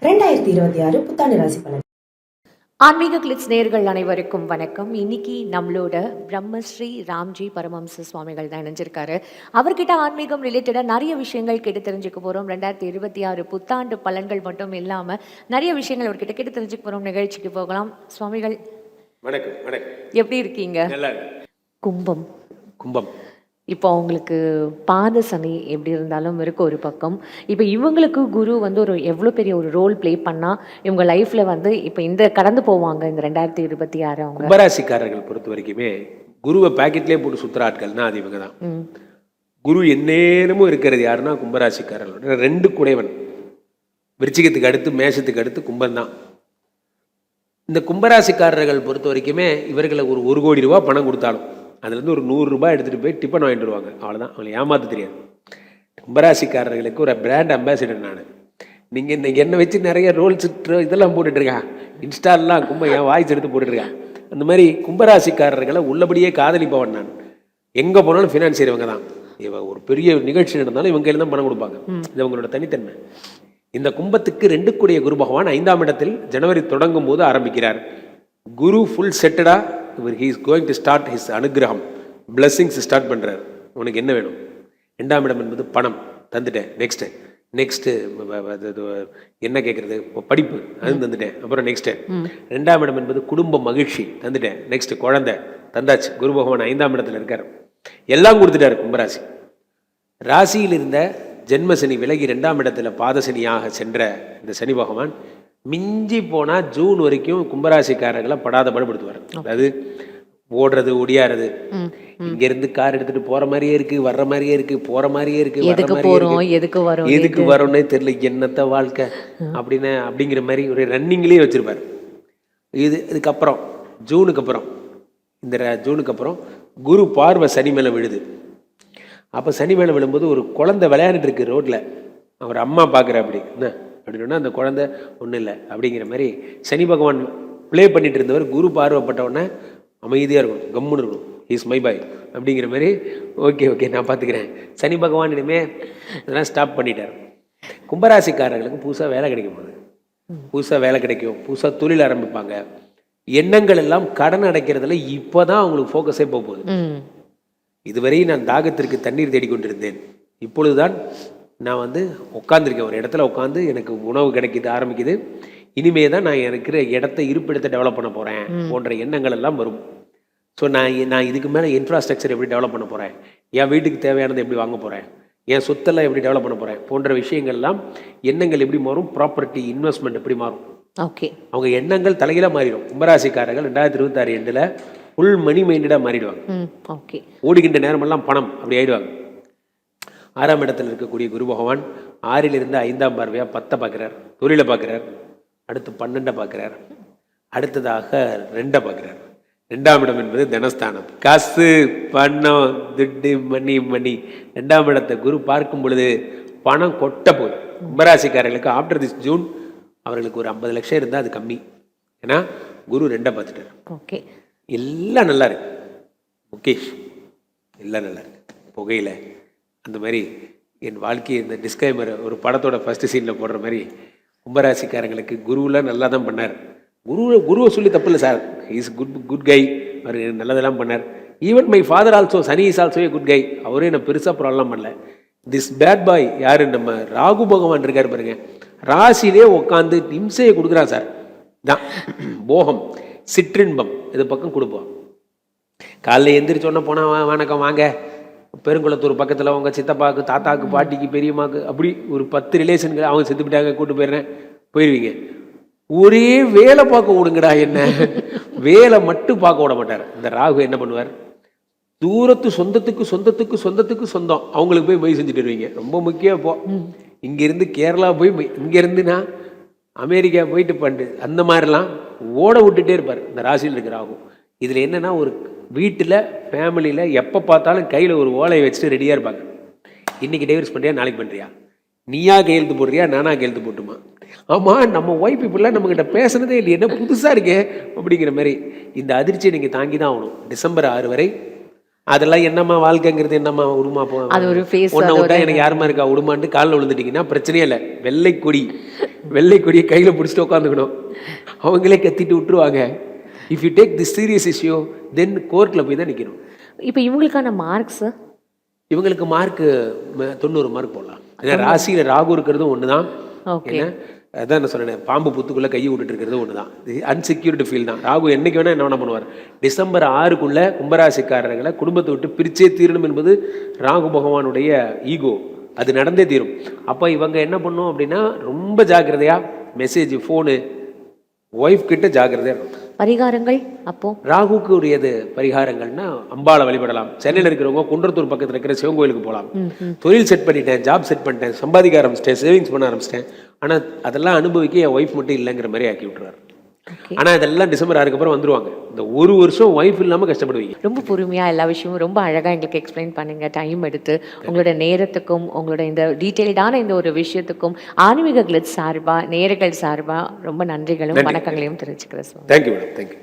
2026 புத்தாண்டு ராசி பலன். ஆன்மீக கிளிட்ஸ் நேயர்கள் அனைவருக்கும் வணக்கம். இன்னைக்கு நம்மளோட பிரம்மஸ்ரீ ராம்ஜி பரமஹம்ச சுவாமிகள் தான் இணைஞ்சிருக்காரு. அவர்கிட்ட ஆன்மீகம் ரிலேட்டடாக நிறைய விஷயங்கள் கேட்டு தெரிஞ்சுக்க போகிறோம். 2026 புத்தாண்டு பலன்கள் மட்டும் இல்லாமல் நிறைய விஷயங்கள் அவர்கிட்ட கேட்டு தெரிஞ்சுக்க போகிறோம். நிகழ்ச்சிக்கு போகலாம். சுவாமிகள் வணக்கம். வணக்கம். எப்படி இருக்கீங்க? நல்லா கும்பம் கும்பம் இப்போ அவங்களுக்கு பாத சனி எப்படி இருந்தாலும் இருக்கு ஒரு பக்கம். இப்போ இவங்களுக்கு குரு வந்து ஒரு எவ்வளோ பெரிய ஒரு ரோல் ப்ளே பண்ணால் இவங்க லைஃப்பில் வந்து இப்போ இந்த கடந்து போவாங்க இந்த 2026 அவங்க. கும்பராசிக்காரர்கள் பொறுத்த வரைக்குமே குருவை பேக்கெட்லேயே போட்டு சுற்றுற ஆட்கள்னா அது இவங்க தான். குரு எந்நேரமும் இருக்கிறது யாருன்னா கும்பராசிக்காரர்கள். 2 குடைவன், விருச்சிகத்துக்கு அடுத்து மேஷத்துக்கு அடுத்து கும்பம் தான். இந்த கும்பராசிக்காரர்கள் பொறுத்த வரைக்குமே இவர்களை ஒரு 1 கோடி ரூபா பணம் கொடுத்தாலும் அதுலேருந்து ஒரு 100 ரூபாய் எடுத்துகிட்டு போய் டிஃபன் வாங்கிட்டு வருவாங்க. அவ்வளோதான், அவங்களை ஏமாற்ற தெரியாது. கும்பராசிக்காரர்களுக்கு ஒரு பிராண்ட் அம்பாசிடர் நான். நீங்கள் இன்னைக்கு என்ன வச்சு நிறைய ரோல்ஸ் இதெல்லாம் போட்டுட்ருக்கேன், இன்ஸ்டாலெலாம் என் வாய்ஸ் எடுத்து போட்டுட்ருக்கேன். அந்த மாதிரி கும்பராசிக்காரர்களை உள்ளபடியே காதலிப்பவன் நான். எங்கே போனாலும் ஃபினான்சியர் இவங்க தான். ஒரு பெரிய நிகழ்ச்சி நடந்தாலும் இவங்க கையில் தான் பணம் கொடுப்பாங்க. இது அவங்களோட தனித்தன்மை. இந்த கும்பத்துக்கு 2 கூடிய குரு பகவான் 5ஆம் இடத்தில் ஜனவரி தொடங்கும் போது ஆரம்பிக்கிறார். குரு ஃபுல் செட்டடா he is going to start his அனுகிரகம் பிளெஸிங்ஸ் ஸ்டார்ட் பண்ணுறார். உனக்கு என்ன வேணும்? 2ஆம் இடம் என்பது பணம், தந்துட்டேன். நெக்ஸ்ட்டு என்ன கேட்குறது? படிப்பு, அது தந்துட்டேன். அப்புறம் நெக்ஸ்ட்டு 2ஆம் இடம் என்பது குடும்ப மகிழ்ச்சி, தந்துட்டேன். நெக்ஸ்ட்டு குழந்தை, தந்தாச்சு. குரு பகவான் 5ஆம் இடத்துல இருக்கார். எல்லாம் கொடுத்துட்டார் கும்பராசி. ராசியில் இருந்த ஜென்மசனி விலகி 2ஆம் இடத்துல பாதசனியாக சென்ற இந்த சனி பகவான் மிஞ்சி போனால் ஜூன் வரைக்கும் கும்பராசிக்காரர்களை படாத படுபடுத்துவார். அதாவது ஓடுறது ஒடியாறது, இங்கேருந்து கார் எடுத்துகிட்டு போகிற மாதிரியே இருக்குது, வர்ற மாதிரியே இருக்குது, போகிற மாதிரியே இருக்குது, எதுக்கு வரோன்னே தெரியல, என்னத்த வாழ்க்கை அப்படிங்கிற மாதிரி ஒரு ரன்னிங்லேயே வச்சுருப்பார். இதுக்கப்புறம் ஜூனுக்கு அப்புறம் குரு பார்வை சனி மேலே விழுது. அப்போ சனி மேலே விழும்போது ஒரு குழந்தை விளையாண்டுட்டு இருக்கு ரோட்டில். அவர் அம்மா பார்க்குற அப்படி என்ன அப்படின்னா அந்த குழந்தை ஒன்றும் இல்லை அப்படிங்கிற மாதிரி சனி பகவான் ப்ளே பண்ணிட்டு இருந்தவர் குரு பார்வைப்பட்டவுடனே அமைதியாக இருக்கணும், கம்முன்னு இருக்கணும். இஸ் மை பாய் அப்படிங்கிற மாதிரி. ஓகே நான் பார்த்துக்கிறேன். சனி பகவான் இனிமே இதெல்லாம் ஸ்டாப் பண்ணிட்டார். கும்பராசிக்காரர்களுக்கு புதுசாக வேலை கிடைக்க போகுது. புதுசாக வேலை கிடைக்கும், புதுசாக தொழில் ஆரம்பிப்பாங்க. எண்ணங்கள் எல்லாம் கடன் அடைக்கிறதுல இப்போ தான் அவங்களுக்கு ஃபோக்கஸே போக போகுது. இதுவரை நான் தாகத்திற்கு தண்ணீர் தேடிக்கொண்டிருந்தேன். இப்பொழுதுதான் நான் உட்காந்துருக்கேன், ஒரு இடத்துல உட்காந்து எனக்கு உணவு கிடைக்கிது ஆரம்பிக்குது. இனிமே தான் நான் இருக்கிற இருப்பிடத்தை டெவலப் பண்ண போகிறேன் போன்ற எண்ணங்கள் எல்லாம் வரும். ஸோ நான் இதுக்கு மேலே இன்ஃப்ராஸ்ட்ரக்சர் எப்படி டெவலப் பண்ண போகிறேன், என் வீட்டுக்கு தேவையானதை எப்படி வாங்க போகிறேன், என் சொத்தெல்லாம் எப்படி டெவலப் பண்ண போகிறேன் போன்ற விஷயங்கள்லாம் எண்ணங்கள் எப்படி மாறும், ப்ராப்பர்ட்டி இன்வெஸ்ட்மெண்ட் எப்படி மாறும். ஓகே, அவங்க எண்ணங்கள் தலைகீழாக மாறிடும். கும்பராசிக்காரர்கள் 2026 எண்டில் ஃபுல் மணி மைண்டடாக மாறிடுவாங்க. ஓகே, ஓடுகின்ற நேரமெல்லாம் பணம் அப்படி ஆயிடுவாங்க. 6ஆம் இடத்தில் இருக்கக்கூடிய குரு பகவான் 6ல் இருந்து 5ஆம் பார்வையாக 10 பார்க்குறார், தொழிலை பார்க்குறார். அடுத்து 12 பார்க்குறார். அடுத்ததாக 2 பார்க்குறார். 2ஆம் இடம் என்பது தனஸ்தானம், காசு, பணம், துட்டு, மணி. 2ஆம் இடத்தை குரு பார்க்கும் பொழுது பணம் கொட்ட போகுது. கும்பராசிக்காரர்களுக்கு ஆஃப்டர் திஸ் ஜூன் அவர்களுக்கு ஒரு 50 லட்சம் இருந்தால் அது கம்மி. ஏன்னா குரு 2 பார்த்துட்டார். ஓகே, எல்லாம் நல்லா இருக்கு. முகேஷ் எல்லாம் நல்லா இருக்கு. புகையில அந்த மாதிரி என் வாழ்க்கையை இந்த டிஸ்க்ளைமர் ஒரு படத்தோட ஃபஸ்ட்டு சீனில் போடுற மாதிரி கும்பராசிக்காரங்களுக்கு குருவெலாம் நல்லா தான் பண்ணார். குருவை சொல்லி தப்பு இல்லை சார், இஸ் குட் கை, அவர் நல்லதெல்லாம் பண்ணார். Even my father also, Shani is also a good guy. அவரே நான் பெருசாக ப்ராப்ளம் பண்ணல. திஸ் பேட் பாய் யார்? நம்ம ராகு பகவான் இருக்கார் பாருங்க, ராசிலே உட்காந்து இம்சையை கொடுக்குறான் சார். தான் போகம், சிற்றின்பம் இது பக்கம் கொடுப்போம். காலைல எந்திரிச்சோன்னே போனால் வணக்கம் வாங்க, பெருங்குளத்தூர் பக்கத்தில் அவங்க சித்தப்பாவுக்கு, தாத்தாவுக்கு, பாட்டிக்கு, பெரியம்மாவுக்கு, அப்படி ஒரு 10 ரிலேஷன்கள் அவங்க செத்து போயிட்டாங்க, கூப்பிட்டு போயிடுவீங்க. ஒரே வேலை பார்க்க விடுங்கடா, என்ன வேலை மட்டும் பார்க்க விட மாட்டார். இந்த ராகு என்ன பண்ணுவார்? தூரத்து சொந்தத்துக்கு சொந்தம் அவங்களுக்கு போய் மொய் செஞ்சுட்டு வருவீங்க. ரொம்ப முக்கியம். இப்போ இங்கேருந்து கேரளா போய், இங்கேருந்துனா அமெரிக்கா போயிட்டு பண்ணிட்டு அந்த மாதிரிலாம் ஓட விட்டுட்டே இருப்பார் இந்த ராசியில் இருக்கிற ராகு. இதில் என்னென்னா ஒரு வீட்டில் ஃபேமிலியில் எப்போ பார்த்தாலும் கையில் ஒரு ஓலையை வச்சுட்டு ரெடியாக இருப்பாங்க. இன்றைக்கி டைவர்ஸ் பண்ணுறியா, நாளைக்கு பண்ணுறியா, நீயா கையெழுத்து போடுறியா, நானா கையெழுத்து போட்டுமா, ஆமாம் நம்ம ஒய்ஃப் இப்படிலாம் நம்மக்கிட்ட பேசுனதே இல்லை, என்ன புதுசாக இருக்கே அப்படிங்கிற மாதிரி. இந்த அதிர்ச்சியை நீங்கள் தாங்கி தான் ஆகணும். டிசம்பர் 6 வரை அதெல்லாம் என்னம்மா வாழ்க்கைங்கிறது, என்னம்மா விடுமா ஒன்றை விட்டா எனக்கு யாருமா இருக்கா விடுமான்ட்டு காலில் விழுந்துட்டிங்கன்னா பிரச்சனையே இல்லை. வெள்ளை கொடி வெள்ளை கொடியை கையில் பிடிச்சிட்டு உட்காந்துக்கணும். அவங்களே கத்திட்டு விட்டுருவாங்க. If you take this serious issue then கோர்ட்டில் போய் தான் நிற்கணும். இப்போ இவங்களுக்கான மார்க்ஸு இவங்களுக்கு மார்க்கு 90 மார்க் போடலாம். ஏன்னா ராசியில் ராகு இருக்கிறதும் ஒன்று தான். ஓகே. ஏன்னா அதான் நான் சொன்னேன், பாம்பு புத்துக்குள்ளே கையை விட்டுட்டு இருக்கிறது ஒன்று தான். இது அன்செக்யூர்டு ஃபீல் தான். ராகு என்னைக்கு வேணால் என்ன பண்ணுவார், டிசம்பர் 6க்குள்ளே கும்பராசிக்காரர்களை குடும்பத்தை விட்டு பிரிச்சே தீரணும் என்பது ராகு பகவானுடைய ஈகோ. அது நடந்தே தீரும். அப்போ இவங்க என்ன பண்ணும் அப்படின்னா, ரொம்ப ஜாக்கிரதையாக மெசேஜ், ஃபோனு, ஒய்ஃப் கிட்ட ஜாக்கிரதையாக இருக்கும். பரிகாரங்கள் அப்போ ராகுக்கு உரியது பரிகாரங்கள்னா அம்பாளை வழிபடலாம். சென்னையில் இருக்கிறவங்க குன்றத்தூர் பக்கத்தில் இருக்கிற சிவன் கோயிலுக்கு போகலாம். தொழில் செட் பண்ணிட்டேன், ஜாப் செட் பண்ணிட்டேன், சம்பாதிக்க ஆரம்பிச்சிட்டேன், சேவிங்ஸ் பண்ண ஆரம்பிச்சிட்டேன், ஆனால் அதெல்லாம் அனுபவிக்க என் ஒய்ஃப் மட்டும் இல்லைங்கிற மாதிரி ஆக்கி விட்டுருவார். ஆனால் இதெல்லாம் டிசம்பர் 6க்கு அப்புறம் வந்துருவாங்க. இந்த ஒரு வருஷம் ஒய்ஃப் இல்லாமல் கஷ்டப்படுவீங்க. ரொம்ப பொறுமையாக எல்லா விஷயமும் ரொம்ப அழகாக எங்களுக்கு எக்ஸ்பிளைன் பண்ணுங்க. டைம் எடுத்து உங்களோட நேரத்துக்கும் உங்களோட இந்த டீட்டெயில்டான இந்த ஒரு விஷயத்துக்கும் ஆன்மீக கிளிட்ஸ் சார்பாக நேயர்கள் சார்பாக ரொம்ப நன்றிகளும் வணக்கங்களையும் தெரிவிச்சுக்கிறேன். Thank you madam, thank you.